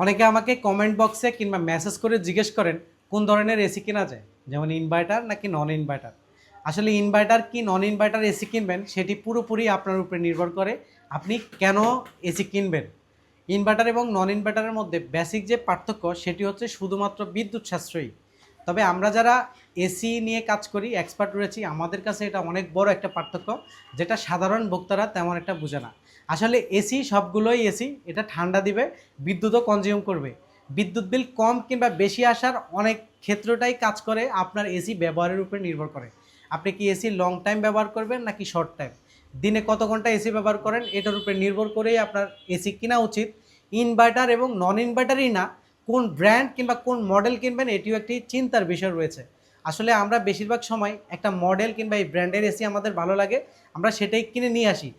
অনেকে আমাকে কমেন্ট বক্সে কিংবা মেসেজ করে জিজ্ঞেস করেন কোন ধরনের এসি কেনা যায়, যেমন ইনভার্টার নাকি নন ইনভার্টার। আসলে ইনভার্টার কি নন ইনভার্টার এসি কিনবেন সেটি পুরোপুরি আপনার উপরে নির্ভর করে আপনি কেন এসি কিনবেন। ইনভার্টার এবং নন ইনভার্টারের মধ্যে বেসিক যে পার্থক্য সেটি হচ্ছে শুধুমাত্র বিদ্যুৎ সাশ্রয়ী। তবে আমরা যারা এসি নিয়ে কাজ করি, এক্সপার্ট রয়েছি, আমাদের কাছে এটা অনেক বড় একটা পার্থক্য, যেটা সাধারণ ভোক্তারা তেমন একটা বুঝে না। আসলে এসি সবগুলোই এসি, এটা ঠান্ডা দিবে, বিদ্যুৎও কনজিউম করবে। বিদ্যুৎ বিল কম কিংবা বেশি আসার অনেক ক্ষেত্রটাই কাজ করে আপনার এসি ব্যবহারের উপরে নির্ভর করে। আপনি কি এসি লং টাইম ব্যবহার করবেন নাকি শর্ট টাইম, দিনে কত ঘন্টা এসি ব্যবহার করেন, এটার উপরে নির্ভর করেই আপনার এসি কেনা উচিত। ইনভার্টার এবং নন ইনভার্টারই না, কোন ব্র্যান্ড কিংবা কোন মডেল কিনবেন এটিও একটি চিন্তার বিষয় রয়েছে। আসলে আমরা বেশিরভাগ সময় একটা মডেল কিংবা এই ব্র্যান্ডের এসি আমাদের ভালো লাগে, আমরা সেটাই কিনে নিয়ে আসি।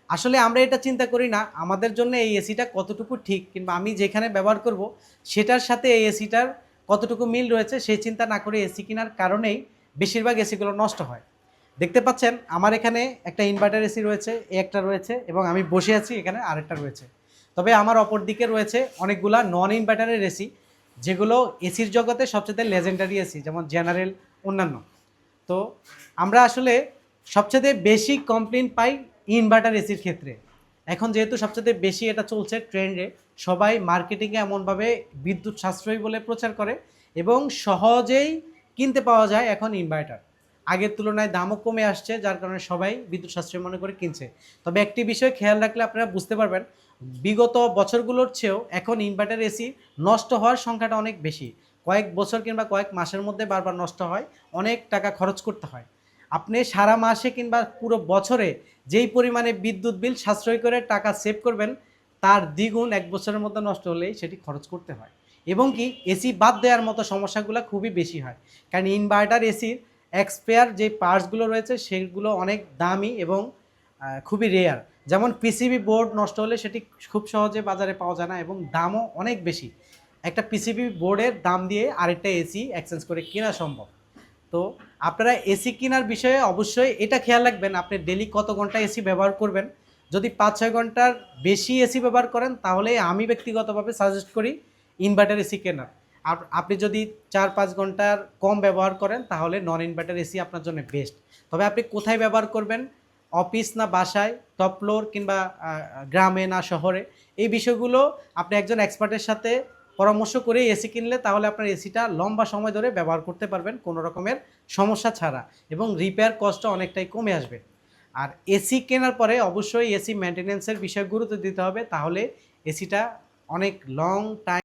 আসলে আমরা এটা চিন্তা করি না আমাদের জন্য এই এসিটা কতটুকু ঠিক, কিংবা আমি যেখানে ব্যবহার করব সেটার সাথে এই এসিটার কতটুকু মিল রয়েছে সেই চিন্তা না করে এসি কেনার কারণেই বেশিরভাগ এসিগুলো নষ্ট হয়। দেখতে পাচ্ছেন আমার এখানে একটা ইনভার্টার এসি রয়েছে, একটা রয়েছে, এবং আমি বসে আছি এখানে আরেকটা রয়েছে। তবে আমার অপর দিকে রয়েছে অনেকগুলা নন ইনভার্টারের এসি, যেগুলো এসির জগতে সবচেয়ে লেজেন্ডারি এসি, যেমন জেনারেল, অন্যান্য। তো আমরা আসলে সবচেয়ে বেশি কমপ্লেন পাই ইনভার্টার এসির ক্ষেত্রে। এখন যেহেতু সবচেয়ে বেশি এটা চলছে ট্রেন্ডে, সবাই মার্কেটিংয়ে এমনভাবে বিদ্যুৎ সাশ্রয়ী বলে প্রচার করে এবং সহজেই কিনতে পাওয়া যায় এখন ইনভার্টার। আগের তুলনায় দামও কমে আসছে, যার কারণে সবাই বিদ্যুৎ সাশ্রয়ী মনে করে কিনছে। তবে একটি বিষয় খেয়াল রাখলে আপনারা বুঝতে পারবেন, বিগত বছরগুলোর চেয়েও এখন ইনভার্টার এসি নষ্ট হওয়ার সংখ্যাটা অনেক বেশি। কয়েক বছর কিংবা কয়েক মাসের মধ্যে বারবার নষ্ট হয়, অনেক টাকা খরচ করতে হয়। আপনি সারা মাসে কিংবা পুরো বছরে যেই পরিমাণে বিদ্যুৎ বিল সাশ্রয় করে টাকা সেভ করবেন, তার দ্বিগুণ এক বছরের মধ্যে নষ্ট হলেই সেটি খরচ করতে হয়। এবং কি এসি বাদ দেওয়ার মতো সমস্যাগুলো খুবই বেশি হয়, কারণ ইনভার্টার এসির এক্সপায়ার যে পার্টসগুলো রয়েছে সেগুলো অনেক দামি এবং খুবই রেয়ার। যেমন পিসিবি বোর্ড নষ্ট হলে সেটি খুব সহজে বাজারে পাওয়া যায় না এবং দামও অনেক বেশি। একটা পিসিবি বোর্ডের দাম দিয়ে আরেকটা এসি এক্সচেঞ্জ করে কেনা সম্ভব। তো আপনারা এসি কেনার বিষয়ে অবশ্যই এটা খেয়াল রাখবেন, আপনি ডেলি কত ঘন্টা এসি ব্যবহার করবেন। যদি 5-6 ঘন্টার বেশি এসি ব্যবহার করেন তাহলে আমি ব্যক্তিগতভাবে সাজেস্ট করি ইনভার্টার এসি কেনার। আর আপনি যদি 4-5 ঘন্টার কম ব্যবহার করেন তাহলে নন ইনভার্টার এসি আপনার জন্য বেস্ট। তবে আপনি কোথায় ব্যবহার করবেন, অফিস না বাসায়, টপ ফ্লোর কিংবা গ্রামে না শহরে, এই বিষয়গুলো আপনি একজন এক্সপার্টের সাথে পরামর্শ করে এসি কিনলে তাহলে আপনার এসিটা লম্বা সময় ধরে ব্যবহার করতে পারবেন কোনো রকমের সমস্যা ছাড়া, এবং রিপেয়ার কস্টটা অনেকটাই কমে আসবে। আর এসি কেনার পরে অবশ্যই এসি মেনটেন্যান্সের বিষয়ে গুরুত্ব দিতে হবে, তাহলে এসিটা অনেক লং টাইম